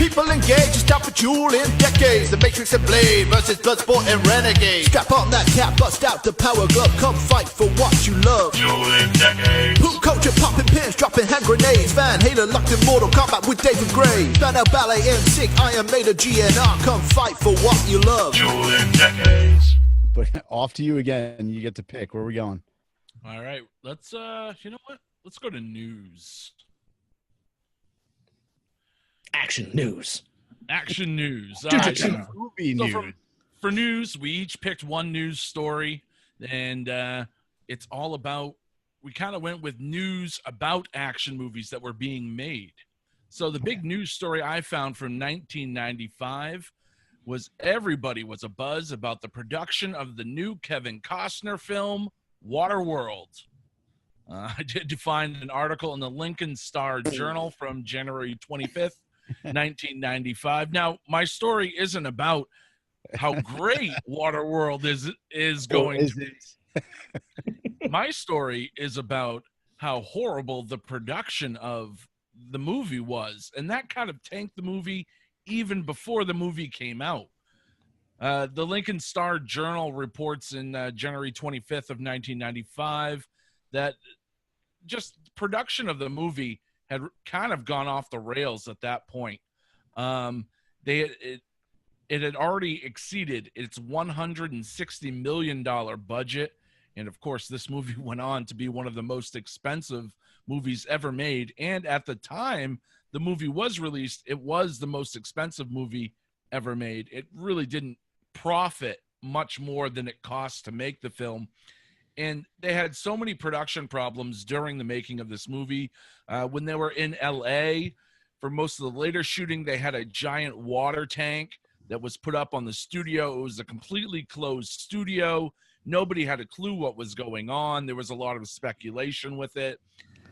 People engage, it's time for Dueling Decades. The Matrix and Blade versus Bloodsport and Renegade. Strap on that cap, bust out the power glove. Come fight for what you love. Dueling Decades. Poop culture, popping pins, dropping hand grenades. Van Halen locked in Mortal Kombat with David Gray. Banner Ballet and Sick, Iron Maiden, GNR. Come fight for what you love. Dueling Decades. But off to you again. You get to pick. Where are we going? All right, let's you know what? Let's go to news. Action news. Action news. All Jiu-jitsu. right, so Movie news. for news, we each picked one news story, and it's all about. We kind of went with news about action movies that were being made. So the big news story I found from 1995 was everybody was abuzz about the production of the new Kevin Costner film, Waterworld. I did find an article in the Lincoln Star Journal from January 25th, 1995. Now, my story isn't about how great Waterworld is going to be. My story is about how horrible the production of the movie was, and that kind of tanked the movie even before the movie came out. The Lincoln Star Journal reports in January 25th of 1995 that just production of the movie had kind of gone off the rails at that point. It had already exceeded its $160 million budget. And of course, this movie went on to be one of the most expensive movies ever made. And at the time the movie was released, it was the most expensive movie ever made. It really didn't profit much more than it cost to make the film. And they had so many production problems during the making of this movie. When they were in LA for most of the later shooting, they had a giant water tank that was put up on the studio. It was a completely closed studio. Nobody had a clue what was going on. There was a lot of speculation with it.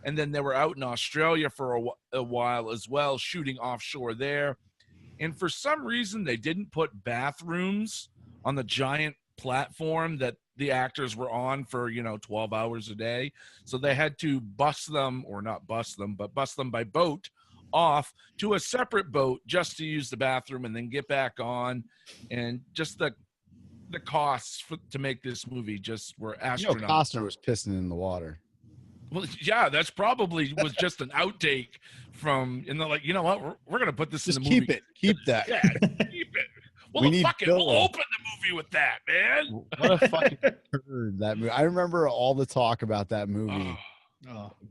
And then they were out in Australia for a while as well, shooting offshore there. And for some reason, they didn't put bathrooms on the giant platform that the actors were on for, 12 hours a day. So they had to bus them by boat off to a separate boat just to use the bathroom and then get back on. And just the costs to make this movie just were astronomical. Costner was pissing in the water. Well, yeah, that's probably was just an outtake from, and they're like, you know what, we're going to put this Just in the movie. keep that. Yeah, keep it. Well, we'll open the movie with that, man. What a fucking turd that movie. I remember all the talk about that movie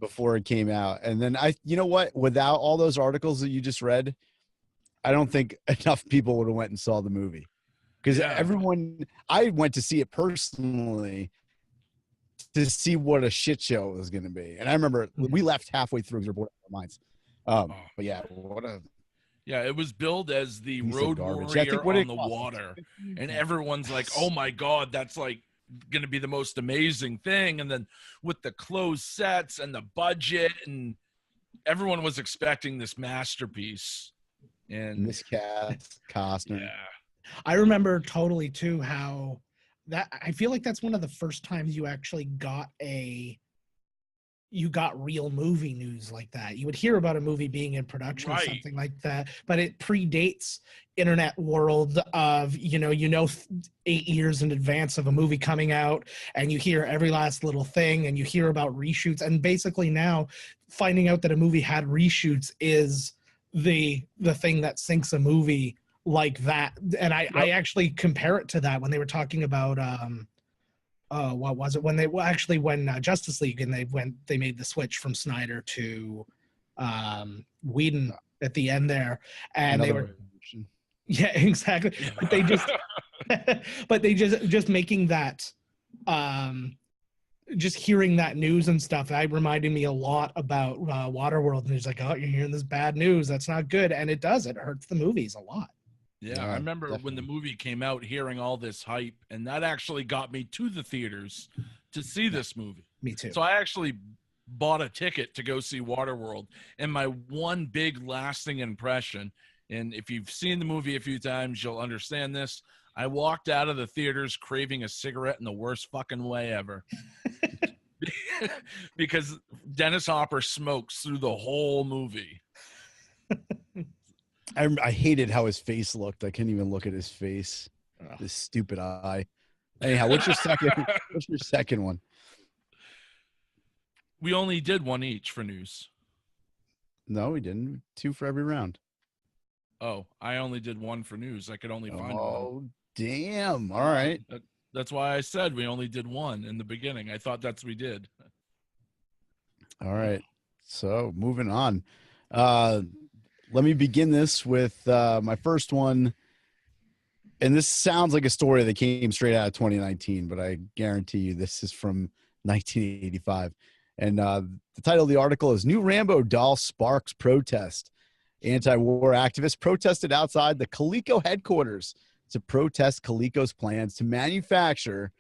before it came out. And then you know what, without all those articles that you just read, I don't think enough people would have went and saw the movie. Because I went to see it personally to see what a shit show it was going to be. And I remember we left halfway through because we were bored out of our minds. But yeah, it was billed as the road warrior on the water. And everyone's like, oh my God, that's like going to be the most amazing thing. And then with the closed sets and the budget, and everyone was expecting this masterpiece. And this Costner. Yeah. I remember totally too how that I feel like that's one of the first times you actually got real movie news like that. You would hear about a movie being in production or something like that, but it predates internet world of 8 years in advance of a movie coming out, and you hear every last little thing, and you hear about reshoots, and basically now finding out that a movie had reshoots is the thing that sinks a movie like that. And I actually compare it to that when they were talking about what was it when Justice League, and they made the switch from Snyder to Whedon at the end there, and yeah, exactly. But they just making that just hearing that news and stuff, that reminded me a lot about Waterworld. And it's like, oh, you're hearing this bad news, that's not good. And it hurts the movies a lot. Yeah, I remember when the movie came out, hearing all this hype, and that actually got me to the theaters to see this movie. Me too. So I actually bought a ticket to go see Waterworld, and my one big lasting impression, and if you've seen the movie a few times, you'll understand this, I walked out of the theaters craving a cigarette in the worst fucking way ever. Because Dennis Hopper smokes through the whole movie. I hated how his face looked. I couldn't even look at his face. Ugh. This stupid eye. Anyhow, what's your second? What's your second one? We only did one each for news. No, we didn't. 2 for every round. Oh, I only did one for news. I could only find one. Oh, damn. All right. That's why I said we only did one in the beginning. I thought that's what we did. All right. So moving on. Let me begin this with my first one. And this sounds like a story that came straight out of 2019, but I guarantee you this is from 1985. And the title of the article is New Rambo Doll Sparks Protest. Anti-war activists protested outside the Coleco headquarters to protest Coleco's plans to manufacture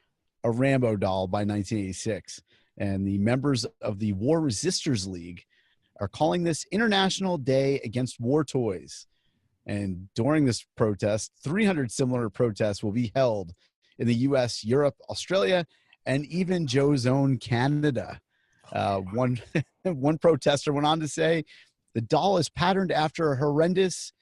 a Rambo doll by 1986. And the members of the War Resisters League are calling this International Day Against War Toys. And during this protest, 300 similar protests will be held in the U.S., Europe, Australia, and even Joe's own Canada. One protester went on to say, the doll is patterned after a horrendous,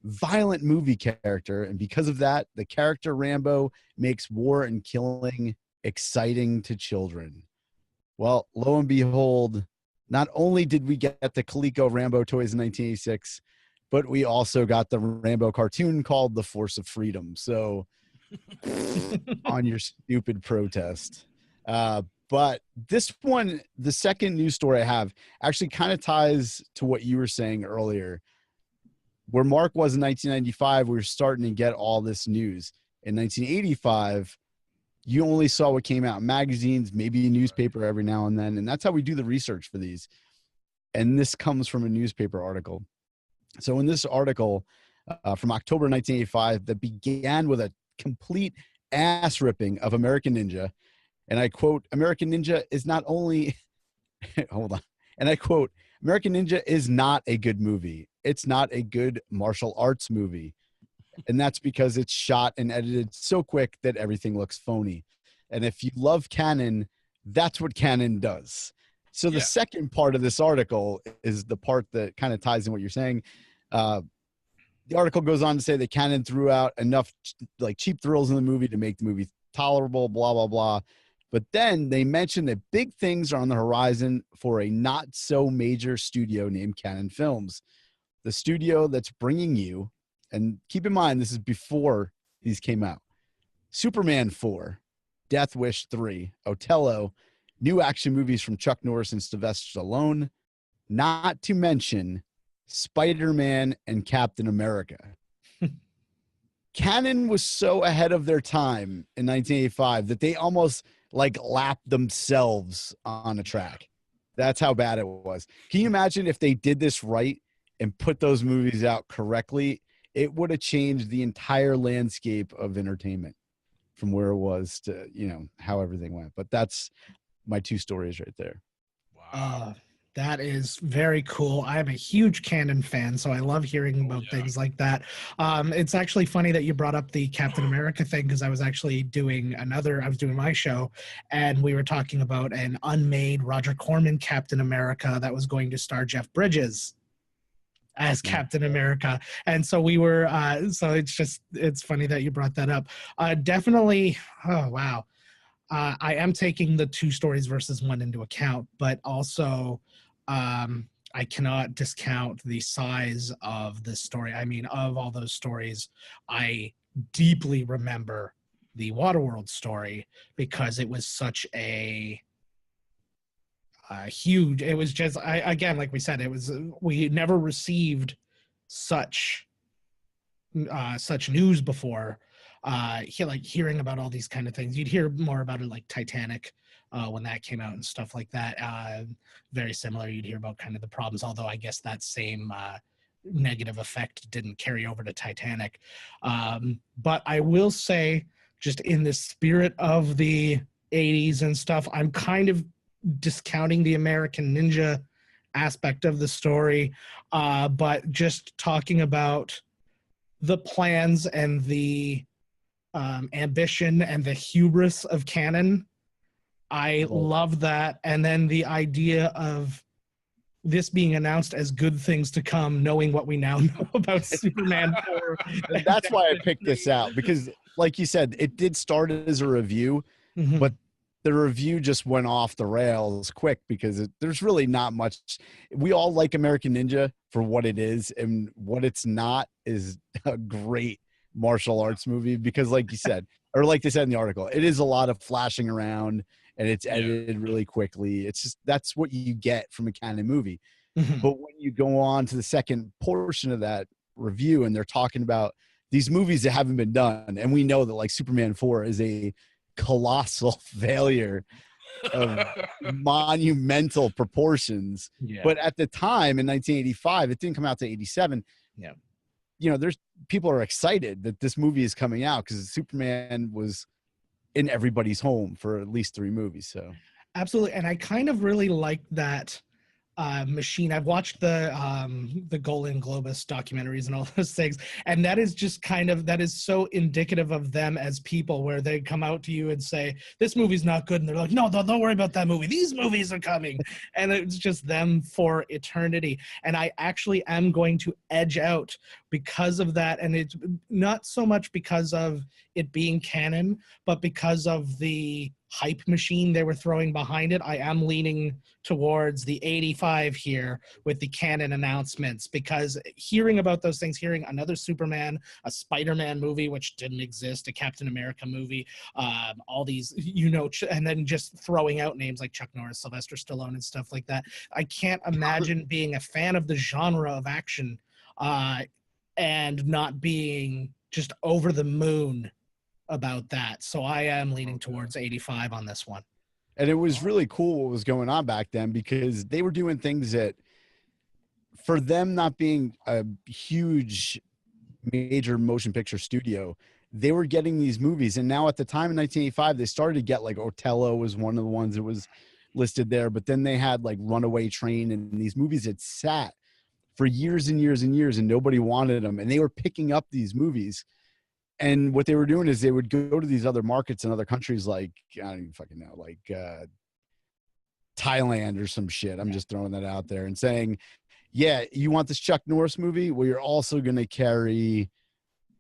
violent movie character. And because of that, the character Rambo makes war and killing exciting to children. Well, lo and behold, not only did we get the Coleco Rambo toys in 1986, but we also got the Rambo cartoon called The Force of Freedom. So on your stupid protest. But this one, the second news story I have, actually kind of ties to what you were saying earlier. Where Mark was in 1995, we were starting to get all this news. In 1985, you only saw what came out in magazines, maybe a newspaper every now and then. And that's how we do the research for these. And this comes from a newspaper article. So in this article from October 1985 that began with a complete ass ripping of American Ninja, and I quote, American Ninja is not only, hold on, and I quote, American Ninja is not a good movie. It's not a good martial arts movie. And that's because it's shot and edited so quick that everything looks phony. And if you love Canon, that's what Canon does. So the second part of this article is the part that kind of ties in what you're saying. The article goes on to say that Canon threw out enough like cheap thrills in the movie to make the movie tolerable, blah, blah, blah. But then they mentioned that big things are on the horizon for a not so major studio named Canon Films. The studio that's bringing you, and keep in mind, this is before these came out, Superman 4, Death Wish 3, Othello, new action movies from Chuck Norris and Sylvester Stallone, not to mention Spider-Man and Captain America. Canon was so ahead of their time in 1985 that they almost like lapped themselves on a track. That's how bad it was. Can you imagine if they did this right and put those movies out correctly? It would have changed the entire landscape of entertainment from where it was to, you know, how everything went. But that's my two stories right there. Wow. That is very cool. I'm a huge Canon fan, so I love hearing about things like that. It's actually funny that you brought up the Captain America thing, because I was actually doing my show, and we were talking about an unmade Roger Corman Captain America that was going to star Jeff Bridges as Captain America. And so we were, so it's funny that you brought that up. Definitely, oh, wow. I am taking the 2 stories versus 1 into account, but also I cannot discount the size of this story. I mean, of all those stories, I deeply remember the Waterworld story because it was such a huge, it was just, again, like we said, we never received such news before. Hearing about all these kind of things. You'd hear more about it like Titanic when that came out and stuff like that. Very similar. You'd hear about kind of the problems, although I guess that same negative effect didn't carry over to Titanic. But I will say, just in the spirit of the 80s and stuff, I'm kind of discounting the American Ninja aspect of the story, but just talking about the plans and the ambition and the hubris of Canon. I love that. And then the idea of this being announced as good things to come, knowing what we now know about Superman 4. And that's why I picked this out, because like you said, it did start as a review, Mhm. but the review just went off the rails quick because there's really not much. We all like American Ninja for what it is, and what it's not is a great martial arts movie, because like you said, or like they said in the article, it is a lot of flashing around and it's edited really quickly. It's just, that's what you get from a canon movie. Mhm. But when you go on to the second portion of that review and they're talking about these movies that haven't been done, and we know that like Superman 4 is a colossal failure of monumental proportions. Yeah. But at the time in 1985, it didn't come out to 87. Yeah. You know, there's people are excited that this movie is coming out because Superman was in everybody's home for at least 3 movies. So Absolutely. And I kind of really like that machine. I've watched the Golan Globus documentaries and all those things, and that is just kind of, that is so indicative of them as people, where they come out to you and say this movie's not good, and they're like, no, don't worry about that movie, these movies are coming. And it's just them for eternity. And I actually am going to edge out because of that, and it's not so much because of it being canon, but because of the hype machine they were throwing behind it. I am leaning towards the 85 here with the canon announcements, because hearing about those things, hearing another Superman, a Spider-Man movie, which didn't exist, a Captain America movie, all these, you know, and then just throwing out names like Chuck Norris, Sylvester Stallone, and stuff like that. I can't imagine being a fan of the genre of action and not being just over the moon about that. So I am leaning towards 85 on this one. and it was really cool what was going on back then, because they were doing things that, for them not being a huge major motion picture studio, they were getting these movies. And now at the time in 1985, they started to get like Otello was one of the ones that was listed there, but then they had like Runaway Train and these movies that sat for years and years and years and nobody wanted them, and they were picking up these movies. And what they were doing is they would go to these other markets in other countries, like, I don't even fucking know, like Thailand or some shit. I'm just throwing that out there and saying, yeah, you want this Chuck Norris movie? Well, you're also going to carry,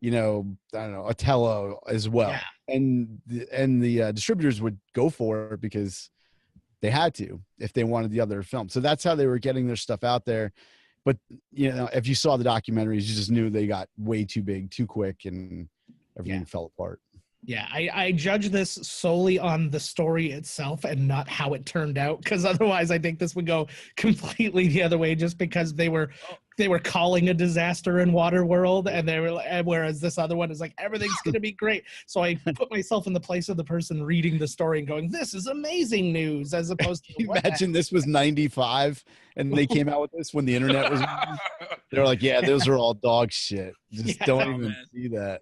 you know, I don't know, Otello as well. Yeah. And the distributors would go for it because they had to if they wanted the other film. So that's how they were getting their stuff out there. But, you know, if you saw the documentaries, you just knew they got way too big, too quick, and everything fell apart. Yeah, I judge this solely on the story itself and not how it turned out, because otherwise I think this would go completely the other way, just because they were calling a disaster in Waterworld, and they were, whereas this other one is like, everything's going to be great. So I put myself in the place of the person reading the story and going, this is amazing news, as opposed to imagine this was 95 and they came out with this when the internet was they're like, yeah, those are all dog shit, just don't even see that.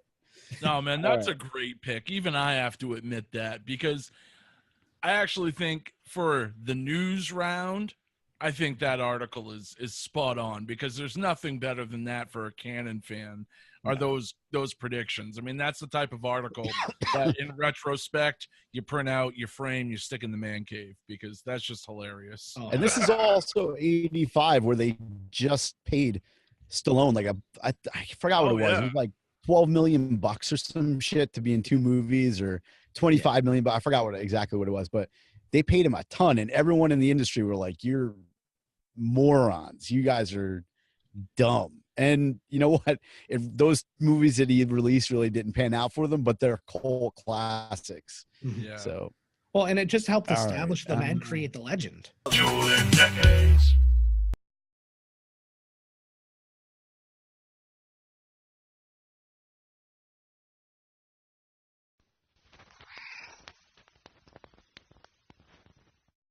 No, man, that's a great pick. Even I have to admit that, because I actually think for the news round, I think that article is spot on, because there's nothing better than that for a canon fan, are those predictions. I mean, that's the type of article that in retrospect you print out, you frame, you stick in the man cave, because that's just hilarious. And this is also 85, where they just paid Stallone like I forgot what it was. It was like $12 million or some shit to be in 2 movies, or 25 million, but I forgot exactly what it was, but they paid him a ton, and everyone in the industry were like, you're morons, you guys are dumb. And you know what, if those movies that he had released really didn't pan out for them, but they're cult classics. Yeah. So well, and it just helped establish them and create the legend. Dueling Decades.